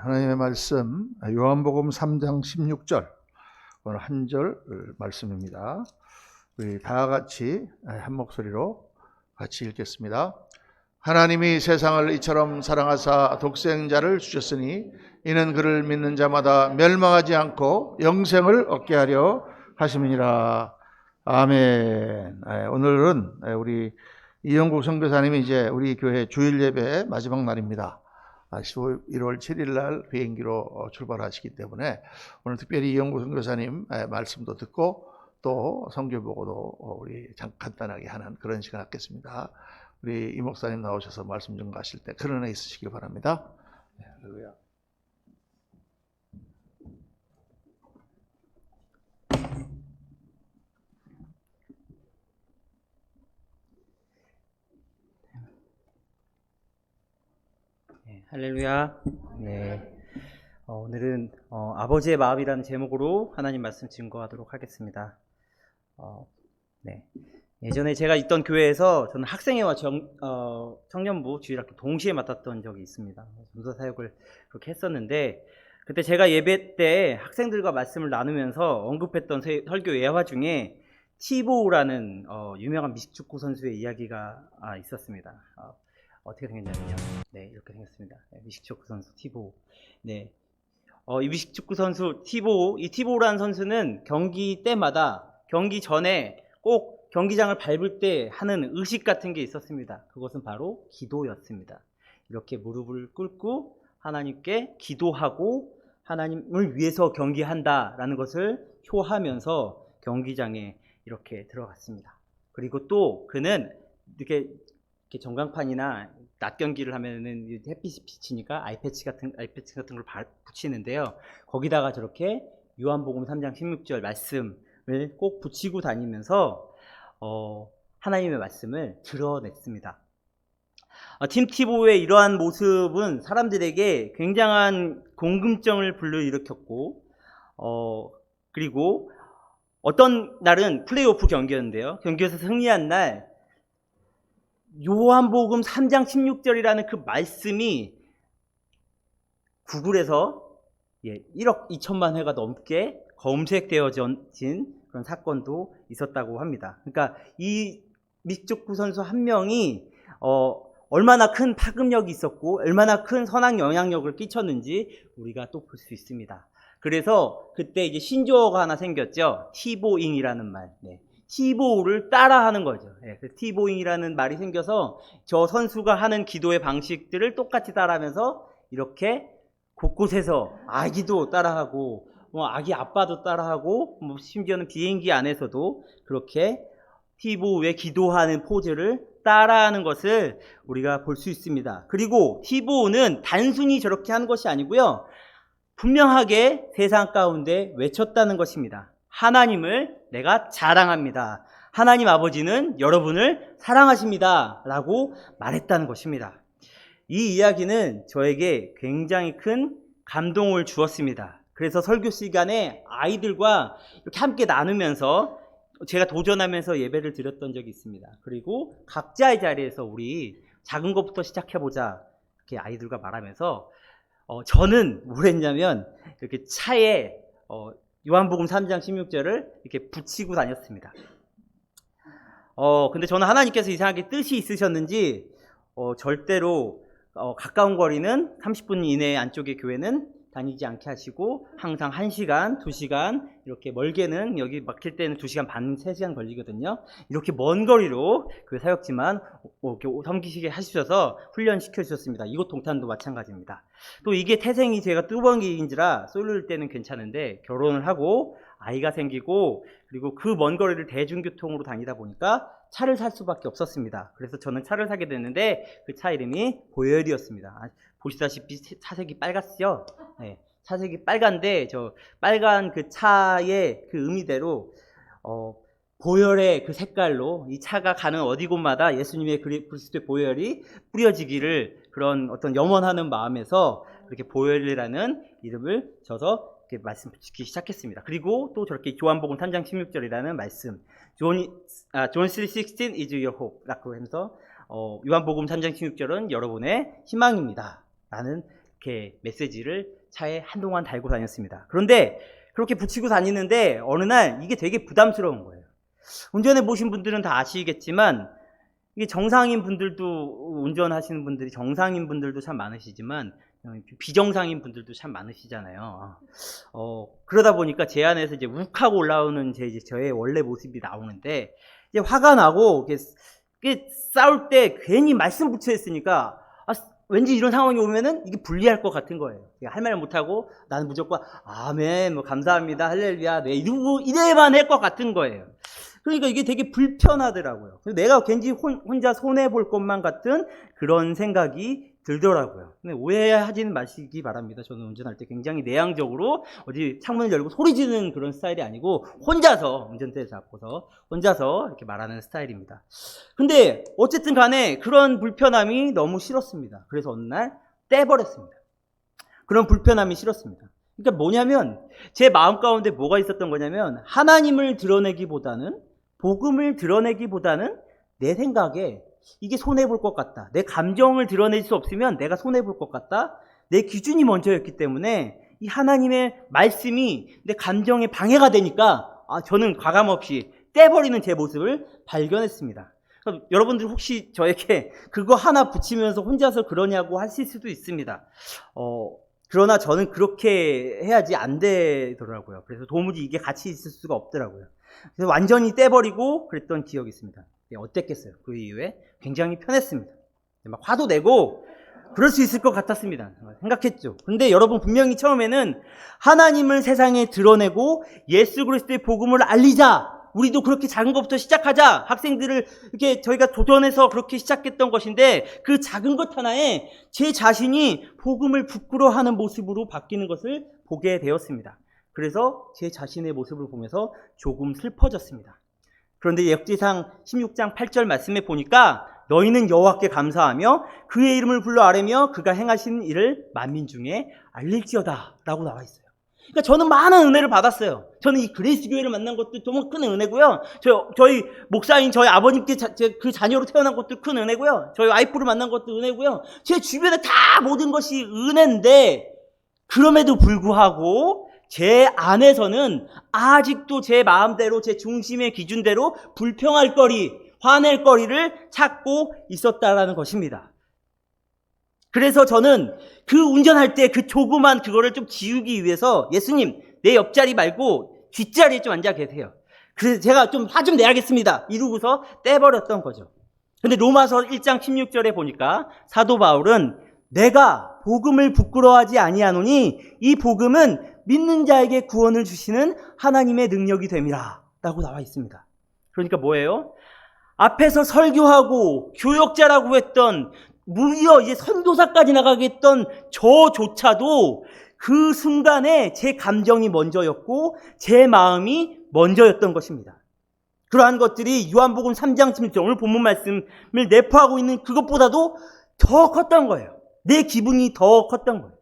하나님의 말씀 요한복음 3장 16절 오늘 한 절 말씀입니다. 우리 다 같이 한 목소리로 같이 읽겠습니다. 하나님이 세상을 이처럼 사랑하사 독생자를 주셨으니 이는 그를 믿는 자마다 멸망하지 않고 영생을 얻게 하려 하심이니라. 아멘. 오늘은 우리 이영국 선교사님이 이제 우리 교회 주일 예배 마지막 날입니다. 1월 7일 날 비행기로 출발하시기 때문에 오늘 특별히 이영국 선교사님 말씀도 듣고 또 선교 보고도 우리 간단하게 하는 그런 시간 갖겠습니다. 우리 이 목사님 나오셔서 말씀 전가하실 때 그런 애 있으시길 바랍니다. 할렐루야. 할렐루야. 네. 오늘은 아버지의 마음이라는 제목으로 하나님 말씀 증거하도록 하겠습니다. 네. 예전에 제가 있던 교회에서 저는 학생회와 청년부 주일학교 동시에 맡았던 적이 있습니다. 전도 사역을 그렇게 했었는데 그때 제가 예배 때 학생들과 말씀을 나누면서 언급했던 설교 예화 중에 티보우라는 유명한 미식축구 선수의 이야기가 있었습니다. 어떻게 생겼냐면요. 네, 이렇게 생겼습니다. 미식축구 선수 티보우. 네. 이 미식축구 선수 티보우, 이 티보우라는 선수는 경기 때마다 경기 전에 꼭 경기장을 밟을 때 하는 의식 같은 게 있었습니다. 그것은 바로 기도였습니다. 이렇게 무릎을 꿇고 하나님께 기도하고 하나님을 위해서 경기한다라는 것을 표하면서 경기장에 이렇게 들어갔습니다. 그리고 또 그는 이렇게 전광판이나 낮 경기를 하면은 햇빛이 비치니까 아이패치 같은 걸 붙이는데요. 거기다가 저렇게 요한복음 3장 16절 말씀을 꼭 붙이고 다니면서 하나님의 말씀을 드러냈습니다. 팀 티보의 이러한 모습은 사람들에게 굉장한 궁금증을 불러일으켰고, 그리고 어떤 날은 플레이오프 경기였는데요. 경기에서 승리한 날 요한복음 3장 16절이라는 그 말씀이 구글에서 1억 2천만 회가 넘게 검색되어진 그런 사건도 있었다고 합니다. 그러니까 이 미식축구 선수 한 명이 얼마나 큰 파급력이 있었고 얼마나 큰 선한 영향력을 끼쳤는지 우리가 또 볼 수 있습니다. 그래서 그때 이제 신조어가 하나 생겼죠. 티보잉이라는 말. 네. 티보우를 따라하는 거죠. 티보잉이라는 말이 생겨서 저 선수가 하는 기도의 방식들을 똑같이 따라하면서 이렇게 곳곳에서 아기도 따라하고 아기 아빠도 따라하고 심지어는 비행기 안에서도 그렇게 티보우의 기도하는 포즈를 따라하는 것을 우리가 볼 수 있습니다. 그리고 티보우는 단순히 저렇게 하는 것이 아니고요. 분명하게 세상 가운데 외쳤다는 것입니다. 하나님을 내가 자랑합니다. 하나님 아버지는 여러분을 사랑하십니다. 라고 말했다는 것입니다. 이 이야기는 저에게 굉장히 큰 감동을 주었습니다. 그래서 설교 시간에 아이들과 이렇게 함께 나누면서 제가 도전하면서 예배를 드렸던 적이 있습니다. 그리고 각자의 자리에서 우리 작은 것부터 시작해보자 이렇게 아이들과 말하면서 저는 뭘 했냐면 이렇게 차에 요한복음 3장 16절을 이렇게 붙이고 다녔습니다. 근데 저는 하나님께서 이상하게 뜻이 있으셨는지 절대로 가까운 거리는 30분 이내 안쪽의 교회는 다니지 않게 하시고 항상 1시간, 2시간 이렇게 멀게는 여기 막힐 때는 2시간 반, 3시간 걸리거든요. 이렇게 먼 거리로 교회 사역지만 섬기시게 하셔서 훈련시켜 주셨습니다. 이곳 동탄도 마찬가지입니다. 또 이게 태생이 제가 뚜벅이인지라 솔로일 때는 괜찮은데 결혼을 하고 아이가 생기고 그리고 그 먼 거리를 대중교통으로 다니다 보니까 차를 살 수밖에 없었습니다. 그래서 저는 차를 사게 됐는데 그 차 이름이 보열이었습니다. 보시다시피 차색이 빨갛죠? 네, 차색이 빨간데 저 빨간 그 차의 그 의미대로 보혈의 그 색깔로 이 차가 가는 어디 곳마다 예수님의 그리스도의 보혈이 뿌려지기를 그런 어떤 염원하는 마음에서 그렇게 보혈이라는 이름을 줘서 이렇게 말씀 붙이기 시작했습니다. 그리고 또 저렇게 요한복음 3장 16절이라는 말씀 John 3:16 is your hope 라고 하면서 요한복음 3장 16절은 여러분의 희망입니다 라는 이렇게 메시지를 차에 한동안 달고 다녔습니다. 그런데 그렇게 붙이고 다니는데 어느 날 이게 되게 부담스러운 거예요. 운전해 보신 분들은 다 아시겠지만 이게 정상인 분들도 운전하시는 분들이 정상인 분들도 참 많으시지만 비정상인 분들도 참 많으시잖아요. 그러다 보니까 제 안에서 이제 욱하고 올라오는 저의 원래 모습이 나오는데 이제 화가 나고 이게 싸울 때 괜히 말씀 붙여 있으니까 왠지 이런 상황이 오면은 이게 불리할 것 같은 거예요. 할 말 못하고 나는 무조건 아멘, 뭐 감사합니다, 할렐루야, 네, 이래만 할 것 같은 거예요. 그러니까 이게 되게 불편하더라고요. 내가 괜히 혼자 손해볼 것만 같은 그런 생각이 들더라고요. 근데 오해하지는 마시기 바랍니다. 저는 운전할 때 굉장히 내향적으로 어디 창문을 열고 소리 지르는 그런 스타일이 아니고 혼자서 운전대 잡고서 혼자서 이렇게 말하는 스타일입니다. 근데 어쨌든 간에 그런 불편함이 너무 싫었습니다. 그래서 어느 날 떼버렸습니다. 그런 불편함이 싫었습니다. 그러니까 뭐냐면 제 마음 가운데 뭐가 있었던 거냐면 하나님을 드러내기보다는 복음을 드러내기보다는 내 생각에 이게 손해볼 것 같다. 내 감정을 드러낼 수 없으면 내가 손해볼 것 같다. 내 기준이 먼저였기 때문에 이 하나님의 말씀이 내 감정에 방해가 되니까 저는 과감없이 떼버리는 제 모습을 발견했습니다. 여러분들 혹시 저에게 그거 하나 붙이면서 혼자서 그러냐고 하실 수도 있습니다. 그러나 저는 그렇게 해야지 안 되더라고요. 그래서 도무지 이게 같이 있을 수가 없더라고요. 그래서 완전히 떼버리고 그랬던 기억이 있습니다. 어땠겠어요? 그 이후에 굉장히 편했습니다. 막 화도 내고 그럴 수 있을 것 같았습니다. 생각했죠. 근데 여러분 분명히 처음에는 하나님을 세상에 드러내고 예수 그리스도의 복음을 알리자. 우리도 그렇게 작은 것부터 시작하자. 학생들을 이렇게 저희가 도전해서 그렇게 시작했던 것인데 그 작은 것 하나에 제 자신이 복음을 부끄러워하는 모습으로 바뀌는 것을 보게 되었습니다. 그래서 제 자신의 모습을 보면서 조금 슬퍼졌습니다. 그런데 역지상 16장 8절 말씀에 보니까 너희는 여호와께 감사하며 그의 이름을 불러 아뢰며 그가 행하신 일을 만민 중에 알릴지어다 라고 나와 있어요. 그러니까 저는 많은 은혜를 받았어요. 저는 이 그레이스 교회를 만난 것도 정말 큰 은혜고요. 저희 목사인 저희 아버님께 그 자녀로 태어난 것도 큰 은혜고요. 저희 와이프를 만난 것도 은혜고요. 제 주변에 다 모든 것이 은혜인데 그럼에도 불구하고 제 안에서는 아직도 제 마음대로 제 중심의 기준대로 불평할 거리, 화낼 거리를 찾고 있었다라는 것입니다. 그래서 저는 그 운전할 때 그 조그만 그거를 좀 지우기 위해서 예수님 내 옆자리 말고 뒷자리에 좀 앉아 계세요. 그래서 제가 좀 화 좀 내야겠습니다. 이러고서 떼버렸던 거죠. 근데 로마서 1장 16절에 보니까 사도 바울은 내가 복음을 부끄러워하지 아니하노니 이 복음은 믿는 자에게 구원을 주시는 하나님의 능력이 됨이라 라고 나와 있습니다. 그러니까 뭐예요? 앞에서 설교하고 교역자라고 했던 무려 이제 선교사까지 나가게 했던 저조차도 그 순간에 제 감정이 먼저였고 제 마음이 먼저였던 것입니다. 그러한 것들이 요한복음 3장 16절 오늘 본문 말씀을 내포하고 있는 그것보다도 더 컸던 거예요. 내 기분이 더 컸던 거예요.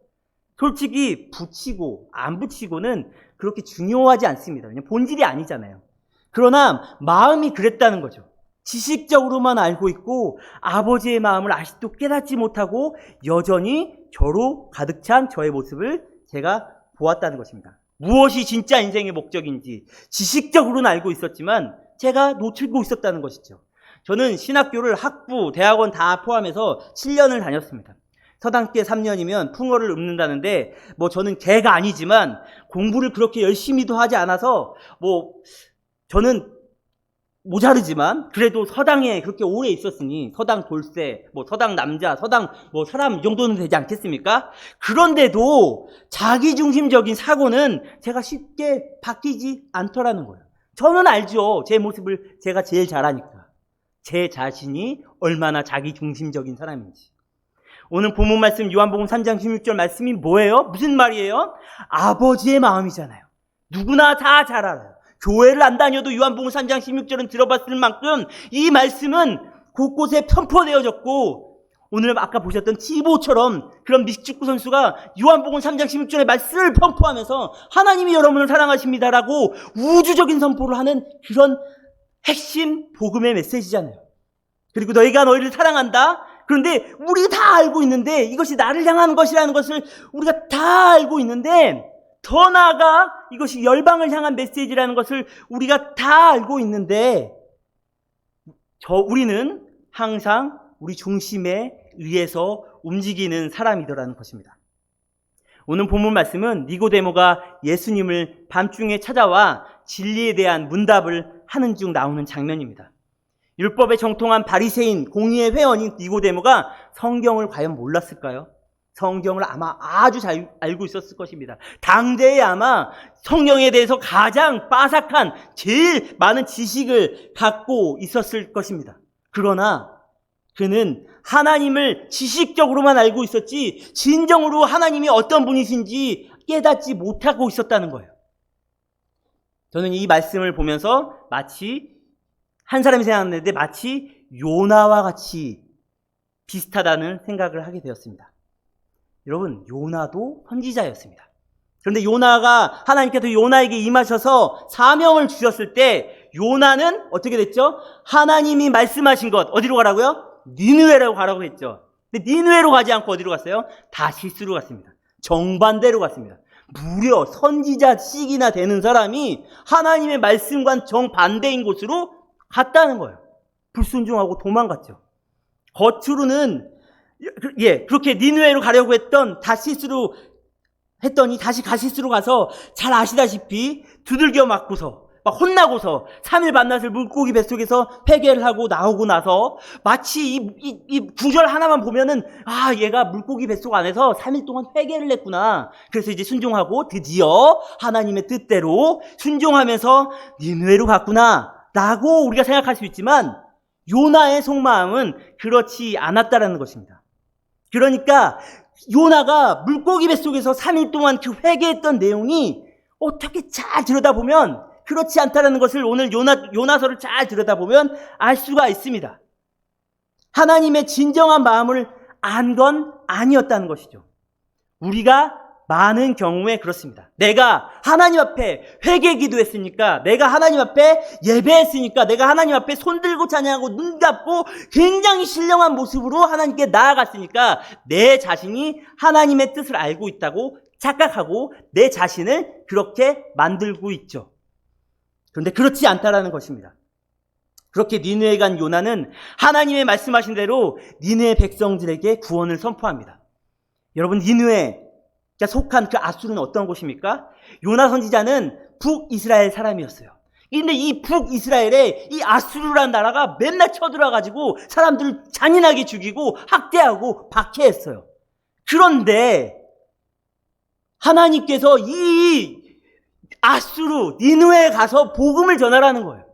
솔직히 붙이고 안 붙이고는 그렇게 중요하지 않습니다. 왜냐하면 본질이 아니잖아요. 그러나 마음이 그랬다는 거죠. 지식적으로만 알고 있고 아버지의 마음을 아직도 깨닫지 못하고 여전히 저로 가득 찬 저의 모습을 제가 보았다는 것입니다. 무엇이 진짜 인생의 목적인지 지식적으로는 알고 있었지만 제가 놓치고 있었다는 것이죠. 저는 신학교를 학부, 대학원 다 포함해서 7년을 다녔습니다. 서당계 3년이면 풍어를 읊는다는데 저는 개가 아니지만 공부를 그렇게 열심히도 하지 않아서 저는 모자르지만 그래도 서당에 그렇게 오래 있었으니 서당 돌쇠, 서당 남자, 서당 사람 이 정도는 되지 않겠습니까? 그런데도 자기중심적인 사고는 제가 쉽게 바뀌지 않더라는 거예요. 저는 알죠. 제 모습을 제가 제일 잘 아니까. 제 자신이 얼마나 자기중심적인 사람인지. 오늘 본문 말씀 요한복음 3장 16절 말씀이 뭐예요? 무슨 말이에요? 아버지의 마음이잖아요. 누구나 다 잘 알아요. 교회를 안 다녀도 요한복음 3장 16절은 들어봤을 만큼 이 말씀은 곳곳에 선포되어졌고 오늘 아까 보셨던 티보처럼 그런 미식축구 선수가 요한복음 3장 16절의 말씀을 선포하면서 하나님이 여러분을 사랑하십니다라고 우주적인 선포를 하는 그런 핵심 복음의 메시지잖아요. 그리고 너희가 너희를 사랑한다. 그런데 우리가 다 알고 있는데, 이것이 나를 향한 것이라는 것을 우리가 다 알고 있는데, 더 나아가 이것이 열방을 향한 메시지라는 것을 우리가 다 알고 있는데, 우리는 항상 우리 중심에 의해서 움직이는 사람이더라는 것입니다. 오늘 본문 말씀은 니고데모가 예수님을 밤중에 찾아와 진리에 대한 문답을 하는 중 나오는 장면입니다. 율법에 정통한 바리새인 공의의 회원인 니고데모가 성경을 과연 몰랐을까요? 성경을 아마 아주 잘 알고 있었을 것입니다. 당대에 아마 성경에 대해서 가장 빠삭한, 제일 많은 지식을 갖고 있었을 것입니다. 그러나 그는 하나님을 지식적으로만 알고 있었지 진정으로 하나님이 어떤 분이신지 깨닫지 못하고 있었다는 거예요. 저는 이 말씀을 보면서 마치 한 사람이 생각났는데 마치 요나와 같이 비슷하다는 생각을 하게 되었습니다. 여러분, 요나도 선지자였습니다. 그런데 요나가 하나님께서 요나에게 임하셔서 사명을 주셨을 때 요나는 어떻게 됐죠? 하나님이 말씀하신 것 어디로 가라고요? 니느웨로 가라고 했죠. 근데 니느웨로 가지 않고 어디로 갔어요? 다시스로 갔습니다. 정반대로 갔습니다. 무려 선지자씩이나 되는 사람이 하나님의 말씀과는 정반대인 곳으로 갔다는 거예요. 불순종하고 도망갔죠. 겉으로는 그렇게 니느웨로 가려고 했던 다시스로 했더니 다시 가시스로 가서 잘 아시다시피 두들겨 맞고서 막 혼나고서 3일 밤낮을 물고기 뱃속에서 회개를 하고 나오고 나서 마치 이 구절 하나만 보면은 얘가 물고기 뱃속 안에서 3일 동안 회개를 했구나. 그래서 이제 순종하고 드디어 하나님의 뜻대로 순종하면서 니느웨로 갔구나 라고 우리가 생각할 수 있지만 요나의 속마음은 그렇지 않았다라는 것입니다. 그러니까 요나가 물고기 뱃속에서 3일 동안 그 회개했던 내용이 어떻게 잘 들여다보면 그렇지 않다라는 것을 오늘 요나서를 잘 들여다보면 알 수가 있습니다. 하나님의 진정한 마음을 안 건 아니었다는 것이죠. 우리가 많은 경우에 그렇습니다. 내가 하나님 앞에 회개 기도했으니까, 내가 하나님 앞에 예배했으니까, 내가 하나님 앞에 손들고 찬양하고 눈 감고 굉장히 신령한 모습으로 하나님께 나아갔으니까 내 자신이 하나님의 뜻을 알고 있다고 착각하고 내 자신을 그렇게 만들고 있죠. 그런데 그렇지 않다라는 것입니다. 그렇게 니느웨에 간 요나는 하나님의 말씀하신 대로 니느웨 백성들에게 구원을 선포합니다. 여러분, 니느웨 속한 그 아수르는 어떤 곳입니까? 요나 선지자는 북이스라엘 사람이었어요. 근데 이 북이스라엘에 이 아수르라는 나라가 맨날 쳐들어가지고 사람들을 잔인하게 죽이고 학대하고 박해했어요. 그런데 하나님께서 이 아수르, 니느웨에 가서 복음을 전하라는 거예요.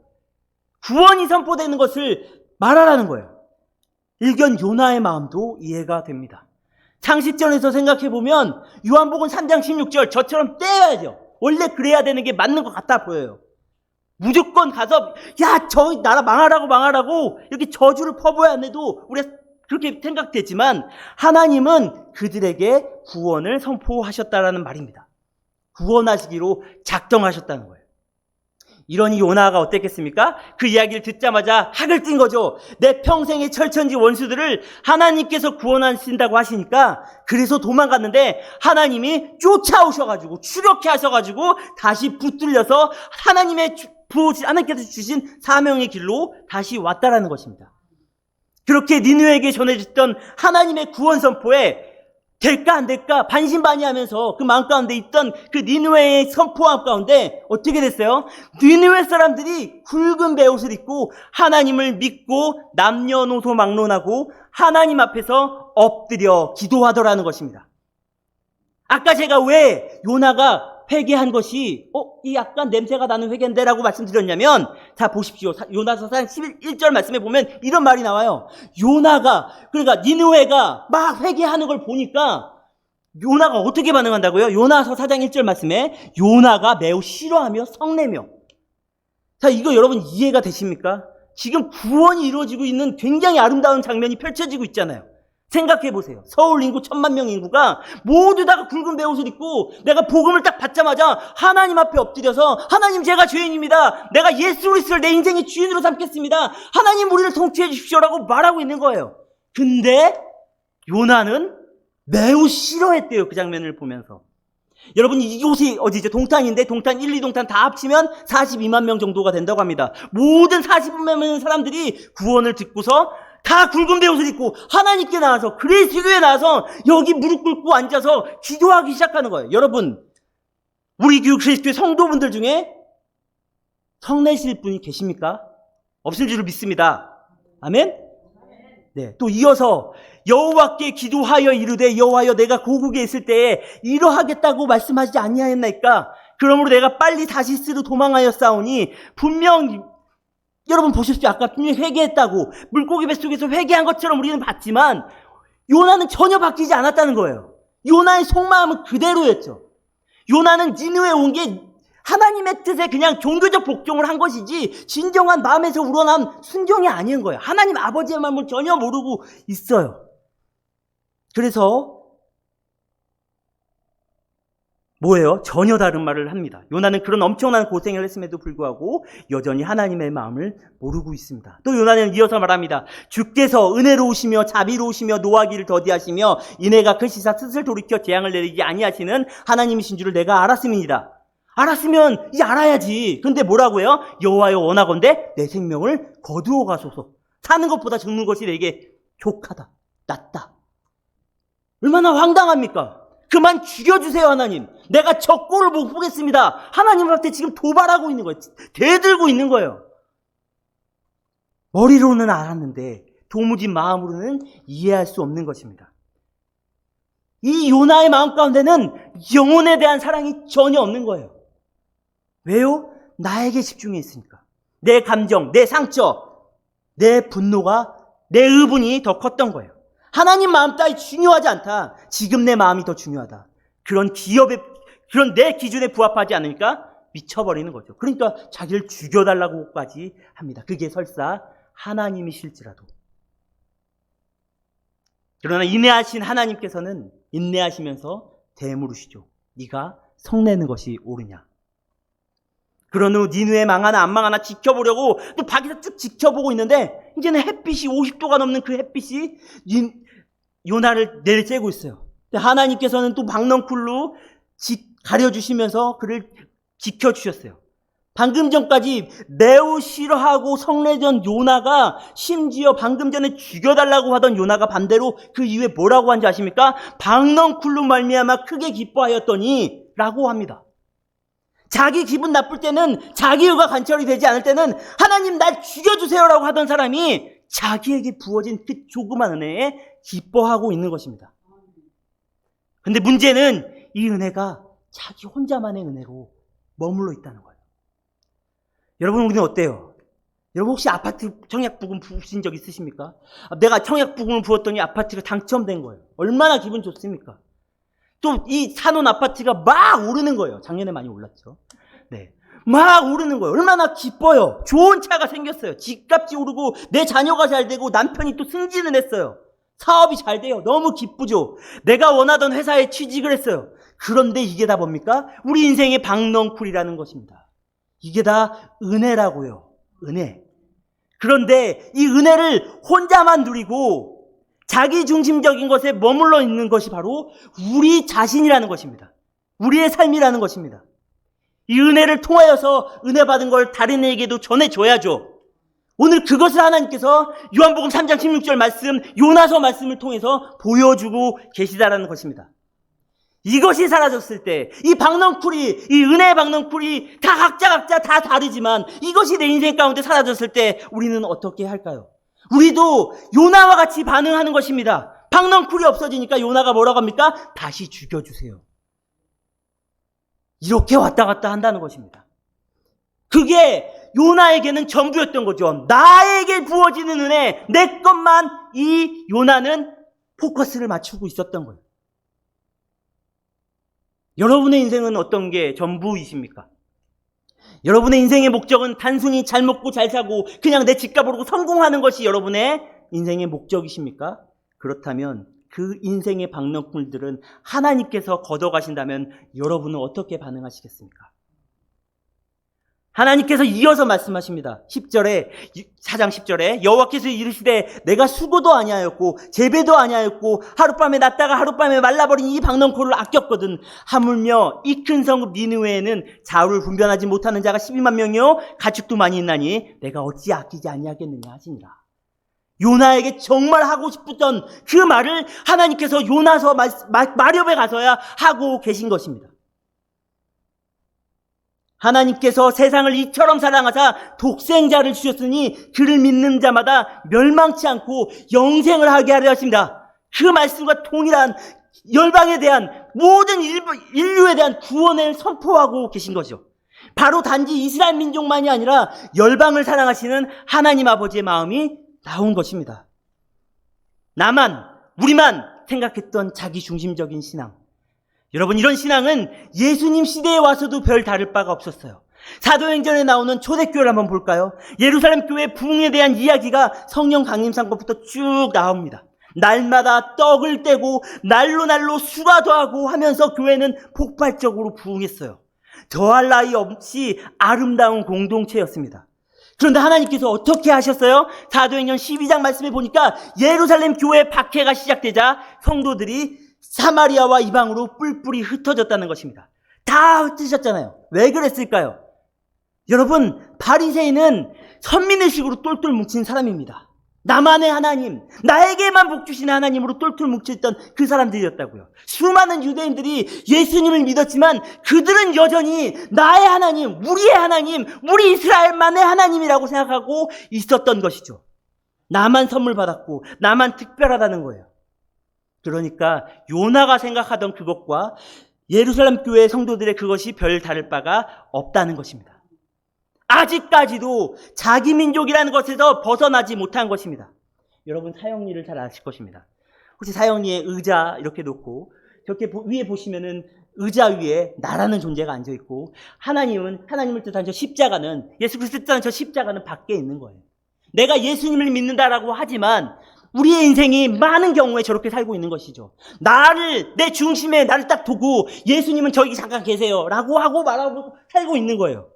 구원이 선포되는 것을 말하라는 거예요. 일견 요나의 마음도 이해가 됩니다. 상식전에서 생각해보면 요한복음 3장 16절 저처럼 떼야죠. 원래 그래야 되는 게 맞는 것 같아 보여요. 무조건 가서 저 나라 망하라고 이렇게 저주를 퍼부어야 하는데도 우리가 그렇게 생각되지만 하나님은 그들에게 구원을 선포하셨다라는 말입니다. 구원하시기로 작정하셨다는 거예요. 이러니 요나가 어땠겠습니까? 그 이야기를 듣자마자 학을 띈 거죠. 내 평생의 철천지 원수들을 하나님께서 구원하신다고 하시니까 그래서 도망갔는데 하나님이 쫓아오셔가지고 추격해 하셔가지고 다시 붙들려서 하나님께서 주신 사명의 길로 다시 왔다라는 것입니다. 그렇게 니느웨에게 전해졌던 하나님의 구원 선포에 될까 안 될까 반신반의하면서 그 마음 가운데 있던 그 니느웨의 선포함 가운데 어떻게 됐어요? 니느웨 사람들이 굵은 베옷을 입고 하나님을 믿고 남녀노소 막론하고 하나님 앞에서 엎드려 기도하더라는 것입니다. 아까 제가 왜 요나가 회개한 것이 이 약간 냄새가 나는 회개인데 라고 말씀드렸냐면, 자 보십시오. 요나서 11절 말씀에 보면 이런 말이 나와요. 그러니까 니느웨가 막 회개하는 걸 보니까 요나가 어떻게 반응한다고요? 요나서 4장 1절 말씀에 요나가 매우 싫어하며 성내며. 자, 이거 여러분 이해가 되십니까? 지금 구원이 이루어지고 있는 굉장히 아름다운 장면이 펼쳐지고 있잖아요. 생각해보세요. 서울 인구 1000만 명 인구가 모두 다 굵은 베옷을 입고 내가 복음을 딱 받자마자 하나님 앞에 엎드려서 하나님, 제가 죄인입니다. 내가 예수 그리스도를 내 인생의 주인으로 삼겠습니다. 하나님, 우리를 통치해 주십시오라고 말하고 있는 거예요. 근데 요나는 매우 싫어했대요. 그 장면을 보면서. 여러분, 이곳이 어디죠? 동탄인데 동탄 1, 2동탄 다 합치면 42만 명 정도가 된다고 합니다. 모든 42만 명 사람들이 구원을 듣고서 다 굵은 베옷을 입고 하나님께 나와서 그리스도에 나와서 여기 무릎 꿇고 앉아서 기도하기 시작하는 거예요. 여러분, 우리 교회 그리스도의 성도분들 중에 성내실 분이 계십니까? 없을 줄을 믿습니다. 아멘? 네. 또 이어서 여호와께 기도하여 이르되 여호와여 내가 고국에 있을 때에 이러하겠다고 말씀하지 아니하였나이까? 그러므로 내가 빨리 다시스로 도망하여 싸우니 분명 여러분 보십시오. 아까 분명히 회개했다고 물고기 뱃속에서 회개한 것처럼 우리는 봤지만 요나는 전혀 바뀌지 않았다는 거예요. 요나의 속마음은 그대로였죠. 요나는 니느웨에 온 게 하나님의 뜻에 그냥 종교적 복종을 한 것이지 진정한 마음에서 우러난 순종이 아닌 거예요. 하나님 아버지의 마음을 전혀 모르고 있어요. 그래서 뭐예요? 전혀 다른 말을 합니다. 요나는 그런 엄청난 고생을 했음에도 불구하고 여전히 하나님의 마음을 모르고 있습니다. 또 요나는 이어서 말합니다. 주께서 은혜로우시며 자비로우시며 노하기를 더디하시며 이내가 크시사 뜻을 돌이켜 재앙을 내리지 아니하시는 하나님이신 줄을 내가 알았음이니라. 알았으면 이제 알아야지. 근데 뭐라고요? 여호와여 원하건대 내 생명을 거두어 가소서. 사는 것보다 죽는 것이 내게 족하다. 낫다. 얼마나 황당합니까? 그만 죽여주세요, 하나님. 내가 저 꼴을 못 보겠습니다. 하나님한테 지금 도발하고 있는 거예요. 대들고 있는 거예요. 머리로는 알았는데 도무지 마음으로는 이해할 수 없는 것입니다. 이 요나의 마음 가운데는 영혼에 대한 사랑이 전혀 없는 거예요. 왜요? 나에게 집중해 있으니까. 내 감정, 내 상처, 내 분노가, 내 의분이 더 컸던 거예요. 하나님 마음 따위 중요하지 않다. 지금 내 마음이 더 중요하다. 그런 내 기준에 부합하지 않으니까 미쳐버리는 거죠. 그러니까 자기를 죽여달라고까지 합니다. 그게 설사 하나님이실지라도. 그러나 인내하신 하나님께서는 인내하시면서 대물으시죠. 네가 성내는 것이 옳으냐. 그런 후 니느웨 망하나 안 망하나 지켜보려고 또 밖에서 쭉 지켜보고 있는데 이제는 햇빛이 50도가 넘는 그 햇빛이 요나를 내리쬐고 있어요. 하나님께서는 또 박넝쿨로 가려주시면서 그를 지켜주셨어요. 방금 전까지 매우 싫어하고 성내던 요나가 심지어 방금 전에 죽여달라고 하던 요나가 반대로 그 이후에 뭐라고 한지 아십니까? 박넝쿨로 말미암아 크게 기뻐하였더니 라고 합니다. 자기 기분 나쁠 때는 자기 의가 관철이 되지 않을 때는 하나님 날 죽여주세요라고 하던 사람이 자기에게 부어진 그 조그만 은혜에 기뻐하고 있는 것입니다. 근데 문제는 이 은혜가 자기 혼자만의 은혜로 머물러 있다는 거예요. 여러분 우리는 어때요? 여러분 혹시 아파트 청약부금 부으신 적 있으십니까? 내가 청약부금을 부었더니 아파트가 당첨된 거예요. 얼마나 기분 좋습니까? 또 이 사놓은 아파트가 막 오르는 거예요. 작년에 많이 올랐죠. 네, 막 오르는 거예요. 얼마나 기뻐요. 좋은 차가 생겼어요. 집값이 오르고 내 자녀가 잘 되고 남편이 또 승진을 했어요. 사업이 잘 돼요. 너무 기쁘죠. 내가 원하던 회사에 취직을 했어요. 그런데 이게 다 뭡니까? 우리 인생의 박넝쿨이라는 것입니다. 이게 다 은혜라고요. 은혜. 그런데 이 은혜를 혼자만 누리고 자기 중심적인 것에 머물러 있는 것이 바로 우리 자신이라는 것입니다. 우리의 삶이라는 것입니다. 이 은혜를 통하여서 은혜 받은 걸 다른 이에게도 전해줘야죠. 오늘 그것을 하나님께서 요한복음 3장 16절 말씀, 요나서 말씀을 통해서 보여주고 계시다라는 것입니다. 이것이 사라졌을 때, 이 박넝쿨이, 이 은혜의 박넝쿨이 다 각자 다 다르지만 이것이 내 인생 가운데 사라졌을 때 우리는 어떻게 할까요? 우리도 요나와 같이 반응하는 것입니다. 박넝쿨이 없어지니까 요나가 뭐라고 합니까? 다시 죽여주세요. 이렇게 왔다 갔다 한다는 것입니다. 그게 요나에게는 전부였던 거죠. 나에게 부어지는 은혜, 내 것만 이 요나는 포커스를 맞추고 있었던 거예요. 여러분의 인생은 어떤 게 전부이십니까? 여러분의 인생의 목적은 단순히 잘 먹고 잘 사고 그냥 내 집값 오르고 성공하는 것이 여러분의 인생의 목적이십니까? 그렇다면 그 인생의 박넝쿨들은 하나님께서 걷어가신다면 여러분은 어떻게 반응하시겠습니까? 하나님께서 이어서 말씀하십니다. 10절에, 4장 10절에 여호와께서 이르시되 내가 수고도 아니하였고 재배도 아니하였고 하룻밤에 났다가 하룻밤에 말라버린 이 박넝쿨을 아꼈거든. 하물며 이 큰 성읍 니느웨에는 좌우를 분별하지 못하는 자가 12만 명이요 가축도 많이 있나니 내가 어찌 아끼지 아니하겠느냐 하시니라. 요나에게 정말 하고 싶었던 그 말을 하나님께서 요나서 마렵에 가서야 하고 계신 것입니다. 하나님께서 세상을 이처럼 사랑하사 독생자를 주셨으니 그를 믿는 자마다 멸망치 않고 영생을 하게 하려 하십니다. 그 말씀과 동일한 열방에 대한 모든 인류에 대한 구원을 선포하고 계신 거죠. 바로 단지 이스라엘 민족만이 아니라 열방을 사랑하시는 하나님 아버지의 마음이 나온 것입니다. 나만, 우리만 생각했던 자기 중심적인 신앙. 여러분, 이런 신앙은 예수님 시대에 와서도 별 다를 바가 없었어요. 사도행전에 나오는 초대교회를 한번 볼까요? 예루살렘 교회 부흥에 대한 이야기가 성령 강림상 것부터 쭉 나옵니다. 날마다 떡을 떼고 날로 수가 더하고 하면서 교회는 폭발적으로 부흥했어요. 더할 나위 없이 아름다운 공동체였습니다. 그런데 하나님께서 어떻게 하셨어요? 사도행전 12장 말씀에 보니까 예루살렘 교회 박해가 시작되자 성도들이 사마리아와 이방으로 뿔뿔이 흩어졌다는 것입니다. 다 흩으셨잖아요. 왜 그랬을까요? 여러분, 바리새인은 선민의식으로 똘똘 뭉친 사람입니다. 나만의 하나님, 나에게만 복 주시는 하나님으로 똘똘 뭉쳐있던 그 사람들이었다고요. 수많은 유대인들이 예수님을 믿었지만 그들은 여전히 나의 하나님, 우리의 하나님, 우리 이스라엘만의 하나님이라고 생각하고 있었던 것이죠. 나만 선물 받았고 나만 특별하다는 거예요. 그러니까 요나가 생각하던 그것과 예루살렘 교회 성도들의 그것이 별 다를 바가 없다는 것입니다. 아직까지도 자기 민족이라는 것에서 벗어나지 못한 것입니다. 여러분, 사형리를 잘 아실 것입니다. 혹시 사형리에 의자 이렇게 놓고 저렇게 위에 보시면은 의자 위에 나라는 존재가 앉아 있고 하나님을 뜻하는 저 십자가는, 예수 그리스도를 뜻하는 저 십자가는 밖에 있는 거예요. 내가 예수님을 믿는다라고 하지만 우리의 인생이 많은 경우에 저렇게 살고 있는 것이죠. 내 중심에 나를 딱 두고 예수님은 저기 잠깐 계세요 라고 하고 말하고 살고 있는 거예요.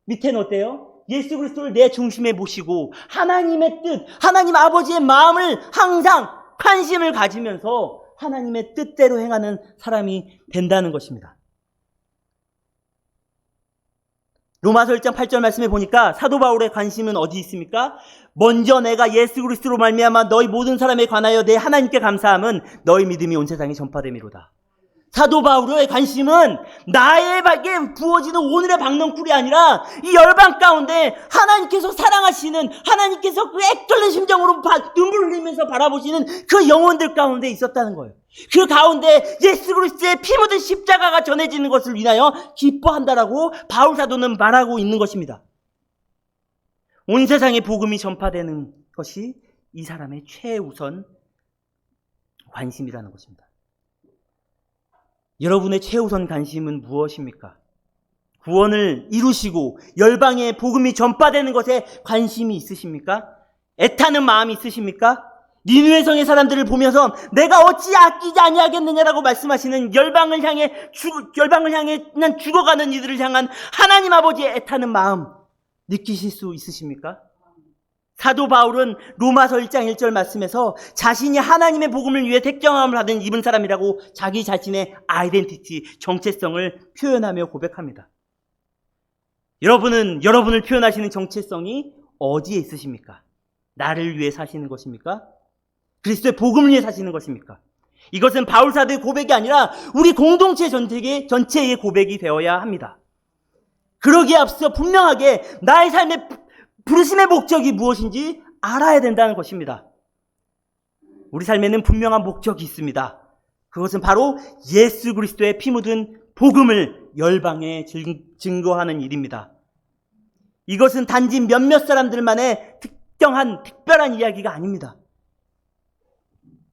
밑에는 어때요? 예수 그리스도를 내 중심에 모시고 하나님의 뜻, 하나님 아버지의 마음을 항상 관심을 가지면서 하나님의 뜻대로 행하는 사람이 된다는 것입니다. 로마서 1장 8절 말씀에 보니까 사도 바울의 관심은 어디 있습니까? 먼저 내가 예수 그리스도로 말미암아 너희 모든 사람에 관하여 내 하나님께 감사함은 너희 믿음이 온 세상에 전파됨이로다. 사도 바울의 관심은 나에게 부어지는 오늘의 박넝쿨이 아니라 이 열방 가운데 하나님께서 사랑하시는, 하나님께서 그 애끓는 심정으로 눈물 흘리면서 바라보시는 그 영혼들 가운데 있었다는 거예요. 그 가운데 예수 그리스도의 피 묻은 십자가가 전해지는 것을 인하여 기뻐한다라고 바울 사도는 말하고 있는 것입니다. 온 세상에 복음이 전파되는 것이 이 사람의 최우선 관심이라는 것입니다. 여러분의 최우선 관심은 무엇입니까? 구원을 이루시고 열방에 복음이 전파되는 것에 관심이 있으십니까? 애타는 마음이 있으십니까? 니느웨 성의 사람들을 보면서 내가 어찌 아끼지 아니하겠느냐라고 말씀하시는 열방을 향해 그냥 죽어가는 이들을 향한 하나님 아버지의 애타는 마음 느끼실 수 있으십니까? 사도 바울은 로마서 1장 1절 말씀에서 자신이 하나님의 복음을 위해 택정함을 받은 입은 사람이라고 자기 자신의 아이덴티티, 정체성을 표현하며 고백합니다. 여러분을 표현하시는 정체성이 어디에 있으십니까? 나를 위해 사시는 것입니까? 그리스도의 복음을 위해 사시는 것입니까? 이것은 바울 사도의 고백이 아니라 우리 공동체 전체의 고백이 되어야 합니다. 그러기에 앞서 분명하게 나의 삶의 부르심의 목적이 무엇인지 알아야 된다는 것입니다. 우리 삶에는 분명한 목적이 있습니다. 그것은 바로 예수 그리스도의 피 묻은 복음을 열방에 증거하는 일입니다. 이것은 단지 몇몇 사람들만의 특별한 이야기가 아닙니다.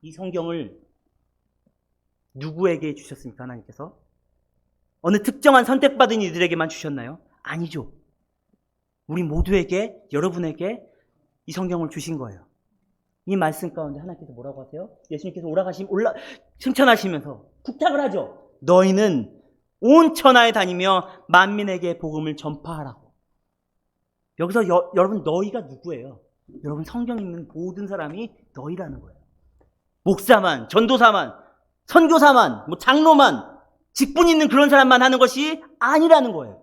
이 성경을 누구에게 주셨습니까? 하나님께서? 어느 특정한 선택받은 이들에게만 주셨나요? 아니죠. 우리 모두에게, 여러분에게 이 성경을 주신 거예요. 이 말씀 가운데 하나님께서 뭐라고 하세요? 예수님께서 승천하시면서 부탁을 하죠. 너희는 온 천하에 다니며 만민에게 복음을 전파하라고. 여기서 여러분 너희가 누구예요? 여러분 성경 읽는 모든 사람이 너희라는 거예요. 목사만, 전도사만, 선교사만, 뭐 장로만, 직분 있는 그런 사람만 하는 것이 아니라는 거예요.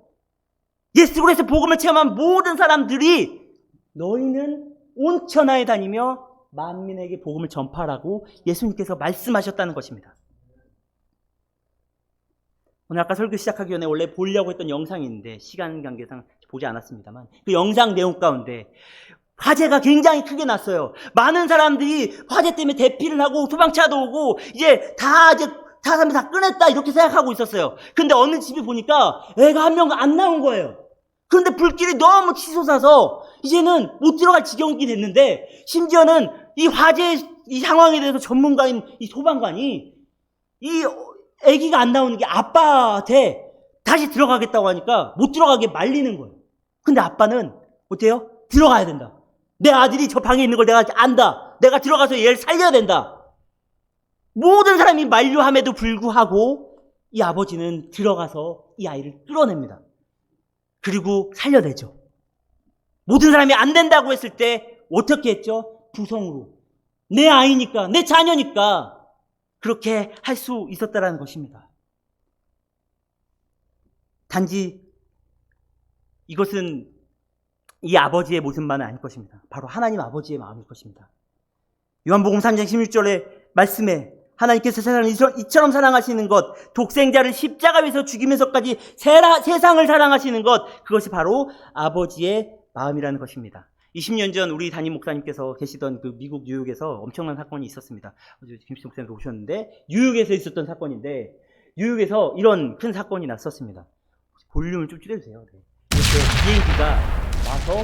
예수 그리스도 복음을 체험한 모든 사람들이 너희는 온 천하에 다니며 만민에게 복음을 전파하라고 예수님께서 말씀하셨다는 것입니다. 오늘 아까 설교 시작하기 전에 원래 보려고 했던 영상이 있는데 시간 관계상 보지 않았습니다만 그 영상 내용 가운데 화재가 굉장히 크게 났어요. 많은 사람들이 화재 때문에 대피를 하고 소방차도 오고 이제 사람이 다 꺼냈다 이렇게 생각하고 있었어요. 근데 어느 집에 보니까 애가 한 명 안 나온 거예요. 그런데 불길이 너무 치솟아서 이제는 못 들어갈 지경이 됐는데 심지어는 이 화재 이 상황에 대해서 전문가인 이 소방관이 이 아기가 안 나오는 게 아빠한테 다시 들어가겠다고 하니까 못 들어가게 말리는 거예요. 근데 아빠는 어때요? 들어가야 된다. 내 아들이 저 방에 있는 걸 내가 안다. 내가 들어가서 얘를 살려야 된다. 모든 사람이 만류함에도 불구하고 이 아버지는 들어가서 이 아이를 끌어냅니다. 그리고 살려내죠. 모든 사람이 안 된다고 했을 때 어떻게 했죠? 부성으로. 내 아이니까, 내 자녀니까 그렇게 할 수 있었다는 것입니다. 단지 이것은 이 아버지의 모습만은 아닐 것입니다. 바로 하나님 아버지의 마음일 것입니다. 요한복음 3장 16절의 말씀에 하나님께서 세상을 이처럼 사랑하시는 것, 독생자를 십자가 위에서 죽이면서까지 세상을 사랑하시는 것, 그것이 바로 아버지의 마음이라는 것입니다. 20년 전 우리 담임 목사님께서 계시던 그 미국 뉴욕에서 엄청난 사건이 있었습니다. 김씨 목사님도 오셨는데 뉴욕에서 있었던 사건인데 뉴욕에서 이런 큰 사건이 났었습니다. 볼륨을 좀 줄여주세요. 네. 이렇게 비행기가 와서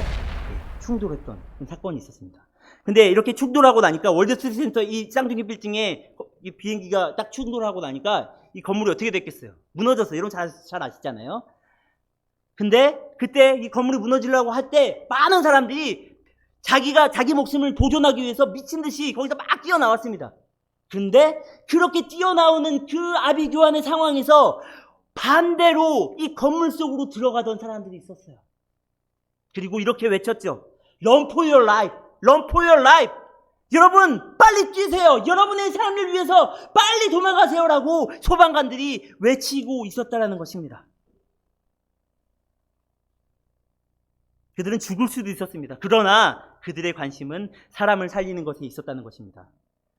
충돌했던 그런 사건이 있었습니다. 근데 이렇게 충돌하고 나니까 월드트레이드센터 이 쌍둥이 빌딩에 이 비행기가 딱 충돌하고 나니까 이 건물이 어떻게 됐겠어요? 무너졌어요. 여러분 잘 아시잖아요. 근데 그때 이 건물이 무너지려고 할 때 많은 사람들이 자기 목숨을 보존하기 위해서 미친 듯이 거기서 막 뛰어나왔습니다. 근데 그렇게 뛰어나오는 그 아비규환의 상황에서 반대로 이 건물 속으로 들어가던 사람들이 있었어요. 그리고 이렇게 외쳤죠. Run for your life. Run for your life. 여러분 빨리 뛰세요. 여러분의 삶을 위해서 빨리 도망가세요라고 소방관들이 외치고 있었다는 것입니다. 그들은 죽을 수도 있었습니다. 그러나 그들의 관심은 사람을 살리는 것에 있었다는 것입니다.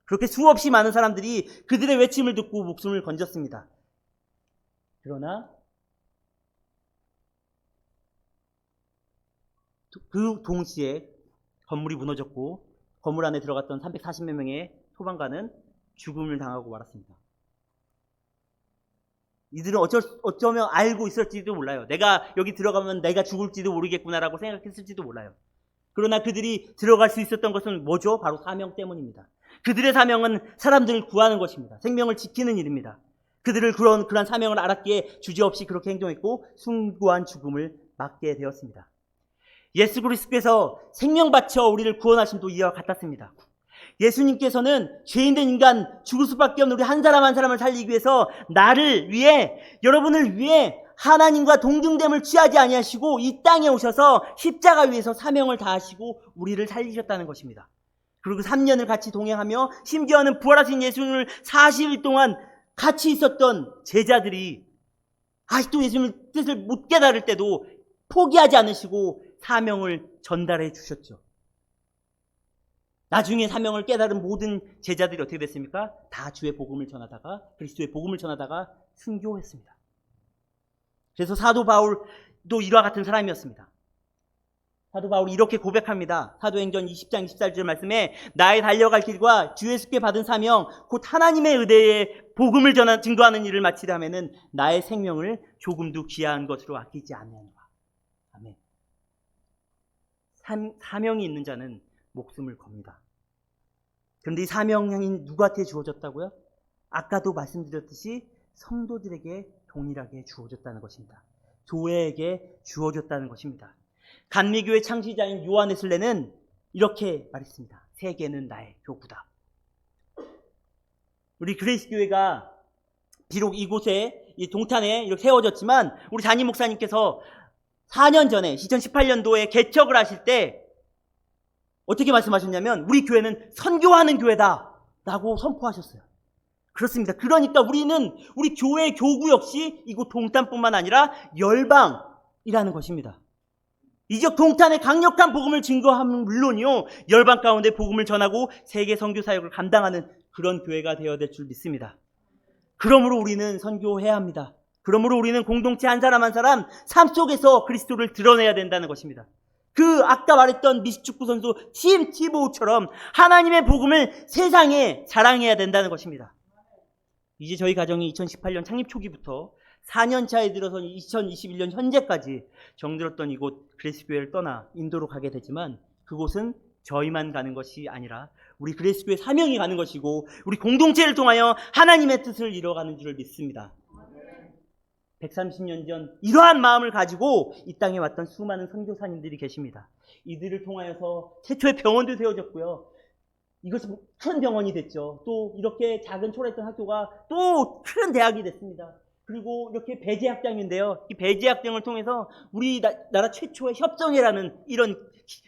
그렇게 수없이 많은 사람들이 그들의 외침을 듣고 목숨을 건졌습니다. 그러나 그 동시에 건물이 무너졌고 건물 안에 들어갔던 340여 명의 소방관은 죽음을 당하고 말았습니다. 이들은 어쩌면 알고 있을지도 몰라요. 내가 여기 들어가면 내가 죽을지도 모르겠구나라고 생각했을지도 몰라요. 그러나 그들이 들어갈 수 있었던 것은 뭐죠? 바로 사명 때문입니다. 그들의 사명은 사람들을 구하는 것입니다. 생명을 지키는 일입니다. 그들을 그런 사명을 알았기에 주저없이 그렇게 행동했고 숭고한 죽음을 맞게 되었습니다. 예수 그리스도께서 생명 바쳐 우리를 구원하심도 이와 같았습니다. 예수님께서는 죄인된 인간 죽을 수밖에 없는 우리 한 사람 한 사람을 살리기 위해서 나를 위해 여러분을 위해 하나님과 동등됨을 취하지 아니하시고 이 땅에 오셔서 십자가 위에서 사명을 다하시고 우리를 살리셨다는 것입니다. 그리고 3년을 같이 동행하며 심지어는 부활하신 예수님을 40일 동안 같이 있었던 제자들이 아직도 예수님의 뜻을 못 깨달을 때도 포기하지 않으시고 사명을 전달해 주셨죠. 나중에 사명을 깨달은 모든 제자들이 어떻게 됐습니까? 다 주의 복음을 전하다가 그리스도의 복음을 전하다가 순교했습니다. 그래서 사도 바울도 이와 같은 사람이었습니다. 사도 바울이 이렇게 고백합니다. 사도행전 20장 24절 말씀에 나의 달려갈 길과 주 예수께 받은 사명 곧 하나님의 의대에 복음을 증거하는 일을 마치려 하면은 나의 생명을 조금도 귀한 것으로 아끼지 아니하노라. 아멘. 사명이 있는 자는 목숨을 겁니다. 그런데 이 사명이 누구한테 주어졌다고요? 아까도 말씀드렸듯이 성도들에게 동일하게 주어졌다는 것입니다. 교회에게 주어졌다는 것입니다. 감리교회 창시자인 요한 웨슬레는 이렇게 말했습니다. 세계는 나의 교구다. 우리 그레이스 교회가 비록 이곳에 이 동탄에 이렇게 세워졌지만 우리 담임 목사님께서 4년 전에 2018년도에 개척을 하실 때 어떻게 말씀하셨냐면 우리 교회는 선교하는 교회다 라고 선포하셨어요. 그렇습니다. 그러니까 우리는 우리 교회 교구 역시 이곳 동탄뿐만 아니라 열방이라는 것입니다. 이 지역 동탄의 강력한 복음을 증거하면 물론이요, 열방 가운데 복음을 전하고 세계 선교 사역을 감당하는 그런 교회가 되어야 될 줄 믿습니다. 그러므로 우리는 선교해야 합니다. 그러므로 우리는 공동체 한 사람 한 사람 삶 속에서 그리스도를 드러내야 된다는 것입니다. 그 아까 말했던 미식축구 선수 팀 티보우처럼 하나님의 복음을 세상에 자랑해야 된다는 것입니다. 이제 저희 가정이 2018년 창립 초기부터 4년 차에 들어서 2021년 현재까지 정들었던 이곳 그레이스교회를 떠나 인도로 가게 되지만 그곳은 저희만 가는 것이 아니라 우리 그레이스교회 사명이 가는 것이고 우리 공동체를 통하여 하나님의 뜻을 이뤄가는 줄 믿습니다. 130년 전 이러한 마음을 가지고 이 땅에 왔던 수많은 선교사님들이 계십니다. 이들을 통하여서 최초의 병원도 세워졌고요. 이것이 큰 병원이 됐죠. 또 이렇게 작은 초라했던 학교가 또 큰 대학이 됐습니다. 그리고 이렇게 배제학장인데요. 이 배제학장을 통해서 우리나라 최초의 협정회라는 이런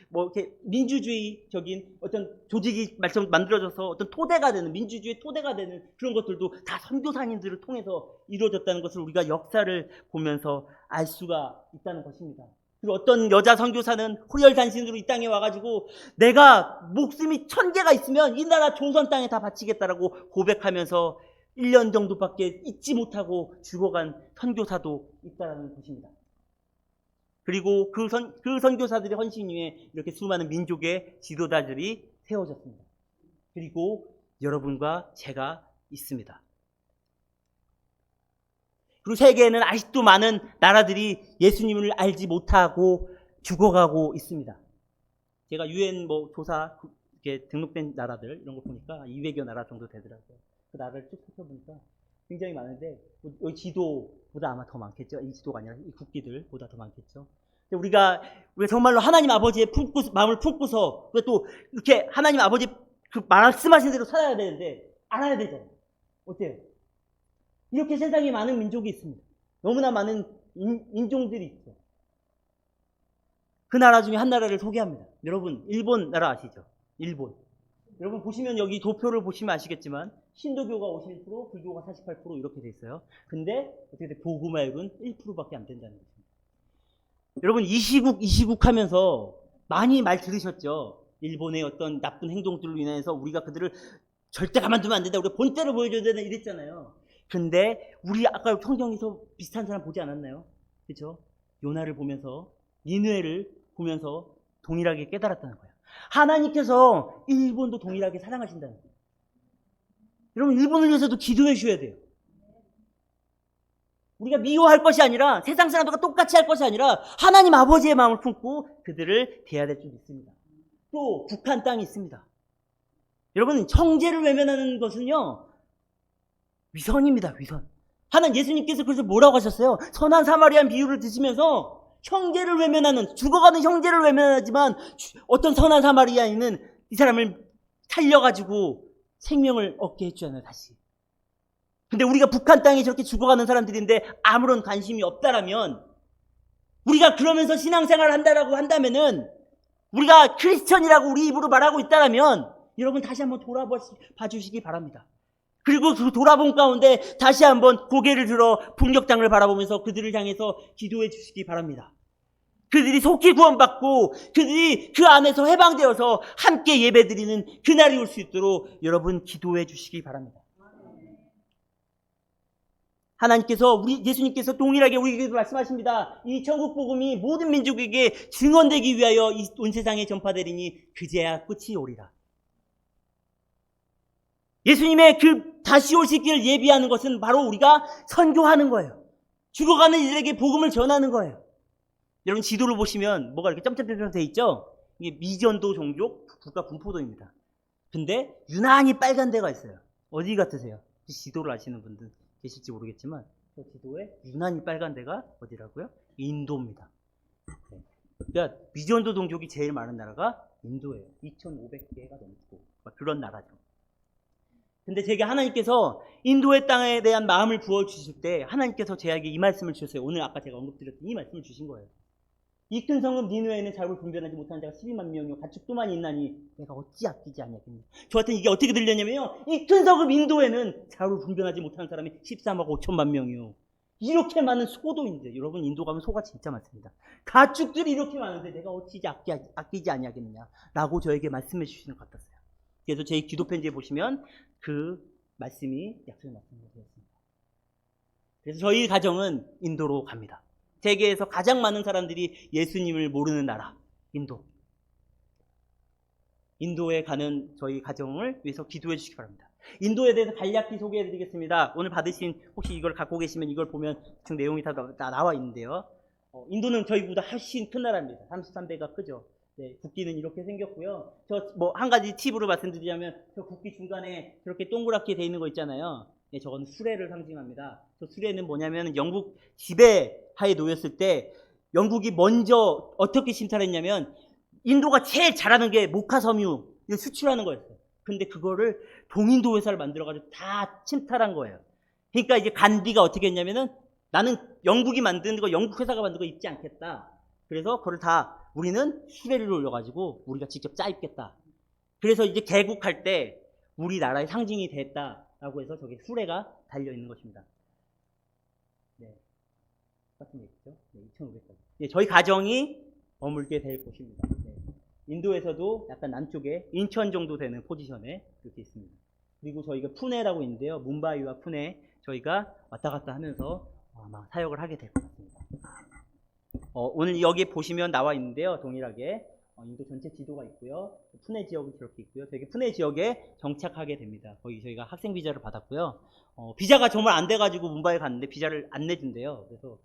이렇게 민주주의적인 어떤 조직이 만들어져서 어떤 토대가 되는, 민주주의 토대가 되는 그런 것들도 다 선교사님들을 통해서 이루어졌다는 것을 우리가 역사를 보면서 알 수가 있다는 것입니다. 그리고 어떤 여자 선교사는 호열단신으로 이 땅에 와가지고 내가 목숨이 1000개가 있으면 이 나라 조선 땅에 다 바치겠다라고 고백하면서 1년 정도밖에 잊지 못하고 죽어간 선교사도 있다는 것입니다. 그리고 그 선교사들의 헌신 위에 이렇게 수많은 민족의 지도자들이 세워졌습니다. 그리고 여러분과 제가 있습니다. 그리고 세계에는 아직도 많은 나라들이 예수님을 알지 못하고 죽어가고 있습니다. 제가 유엔 조사 이렇게 등록된 나라들 이런 거 보니까 200여 나라 정도 되더라고요. 그 나라를 쭉 살펴보니까 굉장히 많은데 여기 지도보다 아마 더 많겠죠. 이 지도가 아니라 이 국기들보다 더 많겠죠. 우리가 정말로 하나님 아버지의 마음을 품고서 또 이렇게 하나님 아버지 그 말씀하신 대로 살아야 되는데 알아야 되잖아요. 어때요? 이렇게 세상에 많은 민족이 있습니다. 너무나 많은 인종들이 있죠. 그 나라 중에 한 나라를 소개합니다. 여러분, 일본 나라 아시죠? 일본. 여러분 보시면 여기 도표를 보시면 아시겠지만 신도교가 51%, 불교가 48% 이렇게 돼 있어요. 근데 어떻게 돼? 복음화율은 1%밖에 안 된다는 거죠. 여러분 이 시국 하면서 많이 말 들으셨죠? 일본의 어떤 나쁜 행동들로 인해서 우리가 그들을 절대 가만두면 안 된다. 우리가 본때를 보여줘야 된다 이랬잖아요. 근데 우리 아까 성경에서 비슷한 사람 보지 않았나요? 그렇죠? 요나를 보면서 니느웨를 보면서 동일하게 깨달았다는 거예요. 하나님께서 일본도 동일하게 사랑하신다는 거예요. 여러분 일본을 위해서도 기도해 주셔야 돼요. 우리가 미워할 것이 아니라 세상 사람들과 똑같이 할 것이 아니라 하나님 아버지의 마음을 품고 그들을 대해야 될 줄 믿습니다. 또 북한 땅이 있습니다. 여러분 형제를 외면하는 것은요 위선입니다. 위선. 하나님 예수님께서 그래서 뭐라고 하셨어요? 선한 사마리안 비유를 드시면서 형제를 외면하는, 죽어가는 형제를 외면하지만 어떤 선한 사마리아인은 이 사람을 살려가지고 생명을 얻게 해주잖아요. 다시. 근데 우리가 북한 땅에 저렇게 죽어가는 사람들인데 아무런 관심이 없다라면, 우리가 그러면서 신앙생활을 한다라고 한다면은, 우리가 크리스천이라고 우리 입으로 말하고 있다라면 여러분 다시 한번 돌아봐 주시기 바랍니다. 그리고 그 돌아본 가운데 다시 한번 고개를 들어 북녘땅을 바라보면서 그들을 향해서 기도해 주시기 바랍니다. 그들이 속히 구원받고 그들이 그 안에서 해방되어서 함께 예배드리는 그날이 올 수 있도록 여러분 기도해 주시기 바랍니다. 하나님께서 예수님께서 동일하게 우리에게도 말씀하십니다. 이 천국 복음이 모든 민족에게 증언되기 위하여 이 온 세상에 전파되리니 그제야 끝이 오리라. 예수님의 그 다시 오실 길을 예비하는 것은 바로 우리가 선교하는 거예요. 죽어가는 이들에게 복음을 전하는 거예요. 여러분 지도를 보시면 뭐가 이렇게 점점점점 돼 있죠? 이게 미전도 종족 국가 분포도입니다. 근데 유난히 빨간 데가 있어요. 어디 같으세요? 지도를 아시는 분들 계실지 모르겠지만 저 지도에 유난히 빨간 데가 어디라고요? 인도입니다. 네. 그러니까 미전도 종족이 제일 많은 나라가 인도예요. 2,500개가 넘고 그런 나라죠. 근데 제가 하나님께서 인도의 땅에 대한 마음을 부어주실 때 하나님께서 제에게 이 말씀을 주셨어요. 오늘 아까 제가 언급드렸던 이 말씀을 주신 거예요. 이 큰 성읍 니느웨에는 자루를 분별하지 못하는 자가 12만 명이요 가축도만 있나니 내가 어찌 아끼지 아니하겠냐. 저한테 이게 어떻게 들렸냐면요, 이 큰 성읍 인도에는 자루를 분별하지 못하는 사람이 13억 5천만 명이요. 이렇게 많은 소도인데, 여러분 인도 가면 소가 진짜 많습니다. 가축들이 이렇게 많은데 내가 어찌 아끼지 아니하겠느냐 라고 저에게 말씀해 주시는 것 같았어요. 그래서 제 기도 편지에 보시면 그 말씀이 약속의 말씀이 되었습니다. 그래서 저희 가정은 인도로 갑니다. 세계에서 가장 많은 사람들이 예수님을 모르는 나라, 인도. 인도에 가는 저희 가정을 위해서 기도해 주시기 바랍니다. 인도에 대해서 간략히 소개해 드리겠습니다. 오늘 받으신, 혹시 이걸 갖고 계시면 이걸 보면 그 내용이 다 나와 있는데요. 인도는 저희보다 훨씬 큰 나라입니다. 33배가 크죠. 네, 국기는 이렇게 생겼고요. 한 가지 팁으로 말씀드리자면, 저 국기 중간에 저렇게 동그랗게 돼 있는 거 있잖아요. 네, 저거는 수레를 상징합니다. 저 수레는 뭐냐면 영국 지배하에 놓였을 때 영국이 먼저 어떻게 침탈했냐면, 인도가 제일 잘하는 게 모카섬유 수출하는 거였어요. 근데 그거를 동인도 회사를 만들어가지고 다 침탈한 거예요. 그러니까 이제 간디가 어떻게 했냐면은, 나는 영국이 만드는 거, 영국 회사가 만든 거 입지 않겠다. 그래서 그걸 다 우리는 수레를 올려가지고 우리가 직접 짜입겠다. 그래서 이제 개국할 때 우리나라의 상징이 됐다라고 해서 저기 수레가 달려 있는 것입니다. 네, 똑같은 얘기죠. 네, 2,500까지. 네, 저희 가정이 머물게 될 곳입니다. 네. 인도에서도 약간 남쪽에 인천 정도 되는 포지션에 이렇게 있습니다. 그리고 저희가 푸네라고 있는데요. 뭄바이와 푸네 저희가 왔다 갔다 하면서 아마 사역을 하게 될 것 같습니다. 오늘 여기 보시면 나와 있는데요. 동일하게 인도 전체 지도가 있고요. 푸네 지역은 그렇게 있고요. 저희 푸네 지역에 정착하게 됩니다. 거기 저희가 학생 비자를 받았고요. 비자가 정말 안 돼가지고 뭄바이에 갔는데 비자를 안 내준대요. 그래서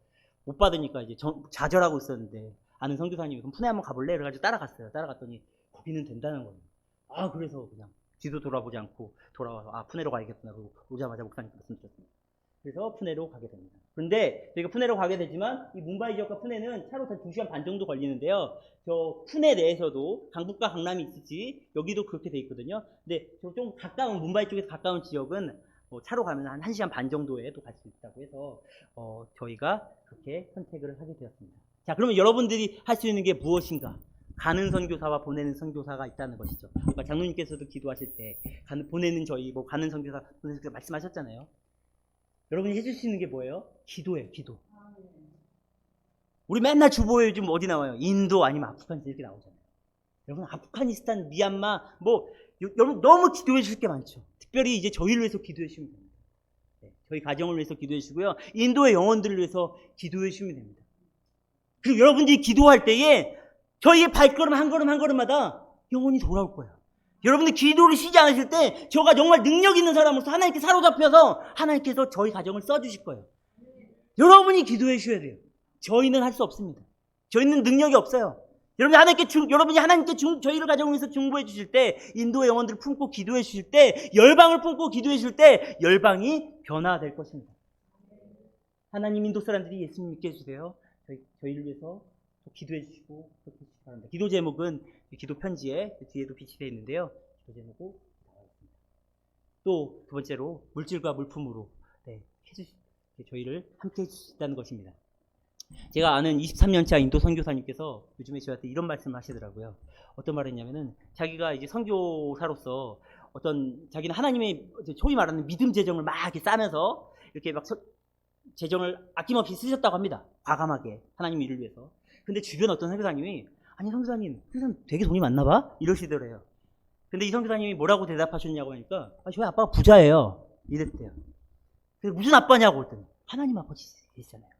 못 받으니까 이제 좌절하고 있었는데, 아는 선교사님이 그럼 푸네 한번 가볼래? 그래가지고 따라갔어요. 따라갔더니 거기는 된다는 거예요. 그래서 그냥 뒤도 돌아보지 않고 돌아와서 푸네로 가야겠구나. 그러고 오자마자 목사님께 말씀드렸습니다. 그래서 푸네로 가게 됩니다. 그런데 저희가 푸네로 가게 되지만, 이 뭄바이 지역과 푸네는 차로 한 2시간 반 정도 걸리는데요. 저 푸네 내에서도 강북과 강남이 있을지 여기도 그렇게 돼 있거든요. 근데 저 좀 가까운, 뭄바이 쪽에서 가까운 지역은 차로 가면 한 1시간 반 정도에도 갈 수 있다고 해서 저희가 그렇게 선택을 하게 되었습니다. 자, 그러면 여러분들이 할 수 있는 게 무엇인가? 가는 선교사와 보내는 선교사가 있다는 것이죠. 그러니까 장로님께서도 기도하실 때 보내는 저희 가는 선교사, 보내는 선교사 말씀하셨잖아요. 여러분이 해줄 수 있는 게 뭐예요? 기도예요, 기도. 우리 맨날 주보에 요즘 어디 나와요? 인도 아니면 아프가니스탄 이렇게 나오잖아요. 여러분, 아프가니스탄, 미얀마, 여러분 너무 기도해 주실 게 많죠. 특별히 이제 저희를 위해서 기도해 주시면 됩니다. 네, 저희 가정을 위해서 기도해 주시고요. 인도의 영혼들을 위해서 기도해 주시면 됩니다. 그리고 여러분들이 기도할 때에 저희의 발걸음 한 걸음 한 걸음마다 영혼이 돌아올 거예요. 여러분들 기도를 쉬지 않으실 때 저가 정말 능력 있는 사람으로서 하나님께 사로잡혀서 하나님께서 저희 가정을 써주실 거예요. 여러분이 기도해 주셔야 돼요. 저희는 할 수 없습니다. 저희는 능력이 없어요. 여러분이 하나님께 저희를 가정을 위해서 중보해 주실 때, 인도의 영혼들을 품고 기도해 주실 때, 열방을 품고 기도해 주실 때 열방이 변화될 것입니다. 하나님, 인도 사람들이 예수님 믿게 해주세요. 저희를 위해서 기도해 주시고 그렇게 해주시기 바랍니다. 기도 제목은 기도 편지에 뒤에도 빛이 되어 있는데요. 기도 제목이 나와 있습니다. 또 두 번째로 물질과 물품으로 저희를 함께 해주실 수 있다는 것입니다. 제가 아는 23년차 인도 선교사님께서 요즘에 저한테 이런 말씀을 하시더라고요. 어떤 말을 했냐면은, 자기가 이제 선교사로서 자기는 하나님의 소위 말하는 믿음 재정을 막 이렇게 싸면서 이렇게 막 재정을 아낌없이 쓰셨다고 합니다. 과감하게 하나님 일을 위해서. 근데 주변 어떤 선교사님이, 아니 선교사님 되게 돈이 많나 봐? 이러시더래요. 근데 이 선교사님이 뭐라고 대답하셨냐고 하니까, 저희 아빠가 부자예요 이랬대요. 그래서 무슨 아빠냐고 그랬더니, 하나님 아버지시잖아요.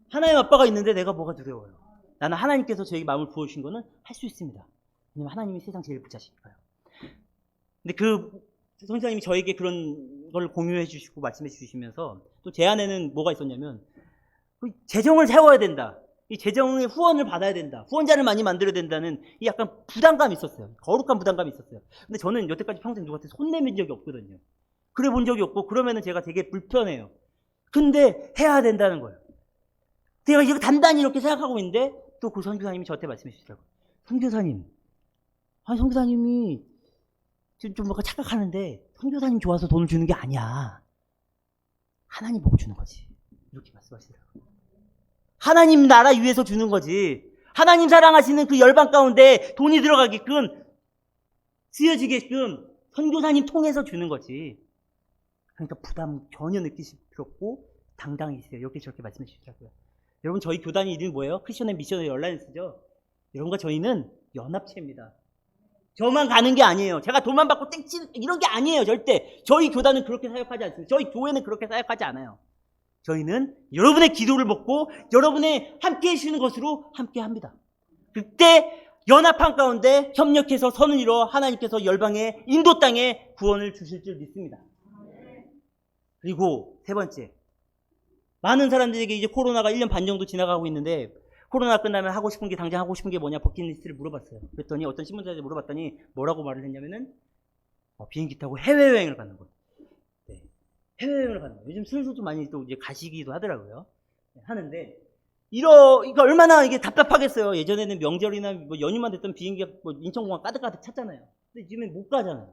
하나님 아빠가 있는데 내가 뭐가 두려워요. 나는 하나님께서 저에게 마음을 부어주신 거는 할 수 있습니다. 왜냐면 하나님이 세상 제일 부자시니까요. 근데 그 선교사님이 저에게 그런 걸 공유해 주시고 말씀해 주시면서, 또 제 안에는 뭐가 있었냐면, 재정을 세워야 된다. 이 재정의 후원을 받아야 된다. 후원자를 많이 만들어야 된다는 이 약간 부담감이 있었어요. 거룩한 부담감이 있었어요. 근데 저는 여태까지 평생 누구한테 손 내민 적이 없거든요. 그래 본 적이 없고, 그러면은 제가 되게 불편해요. 근데 해야 된다는 거예요. 제가 이거 단단히 이렇게 생각하고 있는데, 또 그 선교사님이 저한테 말씀해 주시더라고요. 선교사님, 선교사님이 좀 뭔가 착각하는데, 선교사님 좋아서 돈을 주는 게 아니야. 하나님 보고 주는 거지. 이렇게 말씀하시더라고요. 하나님 나라 위해서 주는 거지. 하나님 사랑하시는 그 열방 가운데 돈이 들어가게끔, 쓰여지게끔 선교사님 통해서 주는 거지. 그러니까 부담 전혀 느끼실 필요 없고 당당히세요. 이렇게 저렇게 말씀해 주시더라고요. 여러분, 저희 교단이 이름이 뭐예요? 크리스천 앤 미셔너리 얼라이언스죠. 여러분과 저희는 연합체입니다. 저만 가는 게 아니에요. 제가 돈만 받고 땡치 이런 게 아니에요. 절대. 저희 교단은 그렇게 사역하지 않습니다. 저희 교회는 그렇게 사역하지 않아요. 저희는 여러분의 기도를 먹고 여러분의 함께 해주시는 것으로 함께 합니다. 그때 연합한 가운데 협력해서 선을 이뤄 하나님께서 열방의 인도 땅에 구원을 주실 줄 믿습니다. 그리고 세 번째, 많은 사람들에게 이제 코로나가 1년 반 정도 지나가고 있는데, 코로나 끝나면 하고 싶은 게, 당장 하고 싶은 게 뭐냐 버킷리스트를 물어봤어요. 그랬더니 어떤 신문사한테 물어봤더니 뭐라고 말을 했냐면은 비행기 타고 해외여행을 가는 거예요. 네. 해외여행을 가는 거예요. 요즘 슬슬 좀 많이 또 이제 가시기도 하더라고요. 네, 하는데 이거 얼마나 이게 답답하겠어요. 예전에는 명절이나 뭐 연휴만 됐던 비행기가 뭐 인천공항 가득가득 찼잖아요. 근데 지금은 못 가잖아요.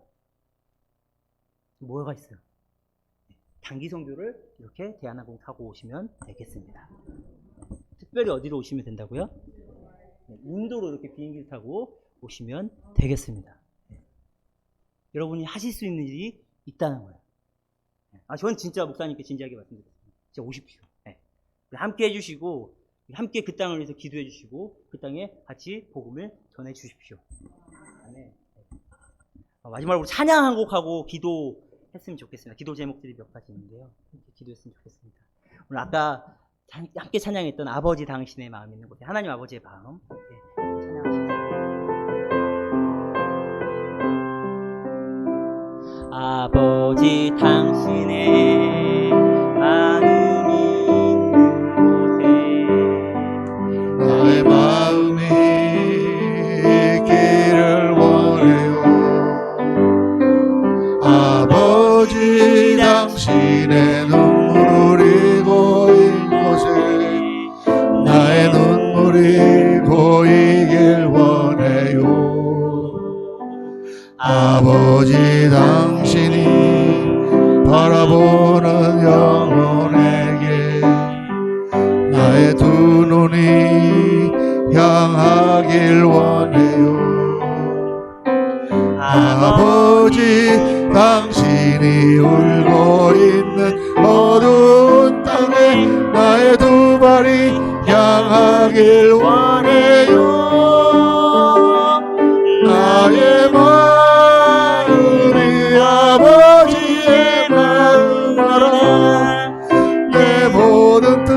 뭐가 있어요? 단기 선교를 이렇게 대한항공 타고 오시면 되겠습니다. 특별히 어디로 오시면 된다고요? 인도로 이렇게 비행기를 타고 오시면 되겠습니다. 여러분이 하실 수 있는 일이 있다는 거예요. 저는 진짜 목사님께 진지하게 말씀드렸습니다. 진짜 오십시오. 함께 해주시고, 함께 그 땅을 위해서 기도해 주시고, 그 땅에 같이 복음을 전해 주십시오. 마지막으로 찬양 한 곡하고 기도했으면 좋겠습니다. 기도 제목들이 몇 가지 있는데요. 기도했으면 좋겠습니다. 오늘 아까 함께 찬양했던 아버지 당신의 마음 있는 곳에, 하나님 아버지의 마음, 찬양하십시오. 아버지 당신의 마음이 있는 곳에 나의 마음이 있기를 원해요. 아버지 당신의 눈물 흘리고 있는 곳에 나의 눈물이 보이길 원해요. 아버지 당신이 바라보는 영혼에게 나의 두 눈이 향하길 원해요. 아버지 당신이 울고 있는 어두운 땅에 나의 두 발이 향하길 원해요. 나의 마음이 아버지의 마음 알아. 내 모든 뜻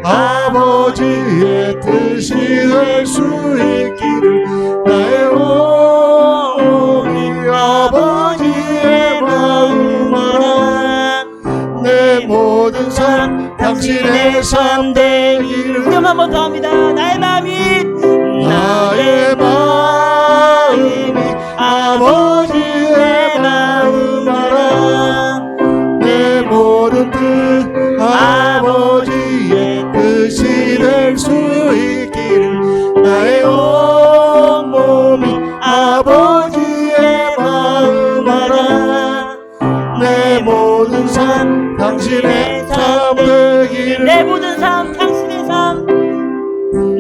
아버지의 뜻이 될 수 있기를 나의 몸이 아버지의 마음 알아. 내 모든 삶 당신의 삶 되기를. 그럼 한 번 더 합니다. 나의 마음이 아버지의 마음 알아. 내 모든 뜻 아버지의 뜻이 될 수 있기를 나의 온 몸이 아버지의 마음 알아. 내 모든 삶 당신의 삶 되기를. 내 모든 삶 당신의 삶,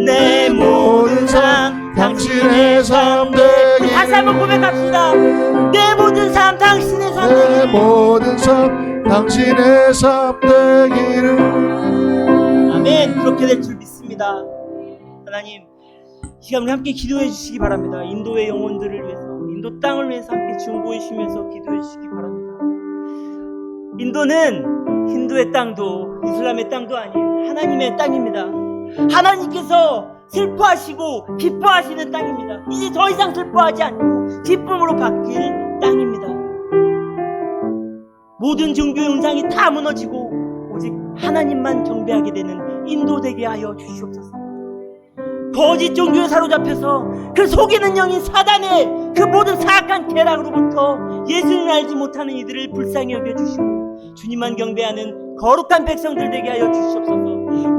내 모든 삶 당신의 삶 되기를. 다시 한번 고백합시다. 내 모든 삶 당신의 삶 내 되기를. 모든 삶 당신의 삶 되기를. 아멘. 그렇게 될 줄 믿습니다. 하나님, 이 시간 우리 함께 기도해 주시기 바랍니다. 인도의 영혼들을 위해서, 인도 땅을 위해서 함께 중보해 주시면서 기도해 주시기 바랍니다. 인도는 힌두의 땅도 이슬람의 땅도 아닌 하나님의 땅입니다. 하나님께서 슬퍼하시고 기뻐하시는 땅입니다. 이제 더 이상 슬퍼하지 않고 기쁨으로 바뀔 땅입니다. 모든 종교의 은상이 다 무너지고 오직 하나님만 경배하게 되는 인도 되게 하여 주시옵소서. 거짓 종교에 사로잡혀서 그 속이는 영인 사단의 그 모든 사악한 계략으로부터 예수를 알지 못하는 이들을 불쌍히 여겨주시고 주님만 경배하는 거룩한 백성들 되게 하여 주시옵소서.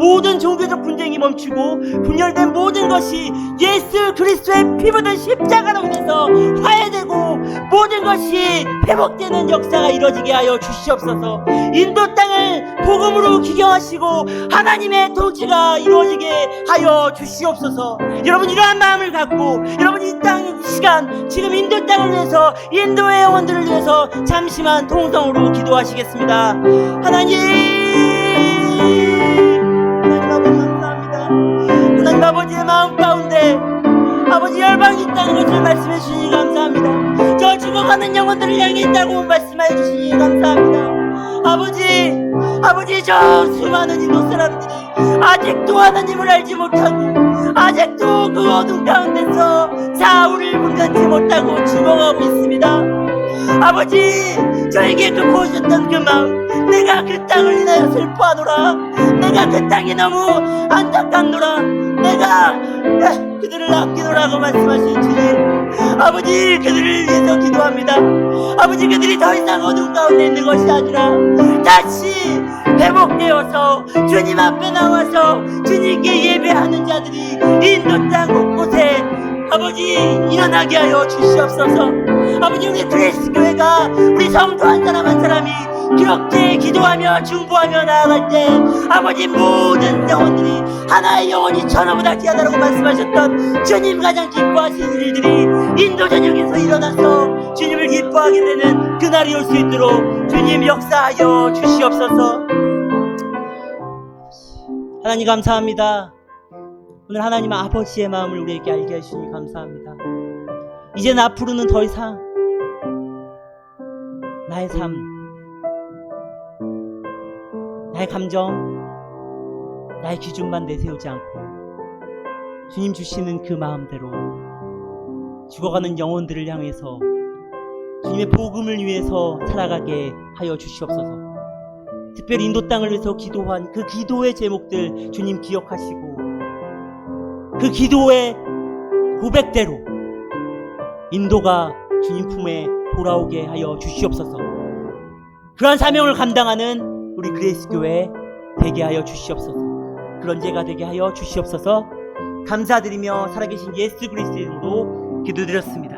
모든 종교적 분쟁이 멈추고 분열된 모든 것이 예수 그리스도의 피 묻은 십자가로 인해서 화해되고 모든 것이 회복되는 역사가 이루어지게 하여 주시옵소서. 인도 땅을 복음으로 기경하시고 하나님의 통치가 이루어지게 하여 주시옵소서. 여러분 이러한 마음을 갖고 여러분 이 시간 지금 인도 땅을 위해서 인도의 영혼들을 위해서 잠시만 통성으로 기도하시겠습니다. 하나님 아버지 감사합니다. 하나님 아버지의 마음 가운데 아버지 열방이 있다는 것을 말씀해 주시니 감사합니다. 저 죽어가는 영혼들을 향해 있다고 말씀해 주시니 감사합니다. 아버지 저 수많은 인도 사람들이 아직도 하나님을 알지 못하고 아직도 그 어둠 가운데서 사울을 분간치 못하고 죽어가고 있습니다. 아버지 저에게 그 보셨던 그 마음 내가 그 땅을 인하여 슬퍼하노라. 내가 그 땅이 너무 안타깝노라. 내가 그들을 아끼노라고 말씀하신 주님 아버지 그들을 위해서 기도합니다. 아버지 그들이 더 이상 어둠 가운데 있는 것이 아니라 다시 회복되어서 주님 앞에 나와서 주님께 예배하는 자들이 인도 땅 곳곳에 아버지 일어나게 하여 주시옵소서. 아버지 우리 그리스 교회가 우리 성도 한 사람 한 사람이 그렇게 기도하며 중보하며 나아갈 때 아버지 모든 영혼들이 하나의 영혼이 천하보다 귀하다라고 말씀하셨던 주님 가장 기뻐하시는 일들이 인도 전역에서 일어나서 주님을 기뻐하게 되는 그날이 올 수 있도록 주님 역사하여 주시옵소서. 하나님 감사합니다. 오늘 하나님 아버지의 마음을 우리에게 알게 해주시니 감사합니다. 이제는 앞으로는 더 이상 나의 삶, 나의 감정, 나의 기준만 내세우지 않고 주님 주시는 그 마음대로 죽어가는 영혼들을 향해서 주님의 복음을 위해서 살아가게 하여 주시옵소서. 특별히 인도 땅을 위해서 기도한 그 기도의 제목들 주님 기억하시고 그 기도의 고백대로 인도가 주님 품에 돌아오게 하여 주시옵소서. 그러한 사명을 감당하는 우리 그레이스 교회 되게 하여 주시옵소서. 그런 제가 되게 하여 주시옵소서. 감사드리며 살아계신 예수 그리스도 이름으로 기도드렸습니다.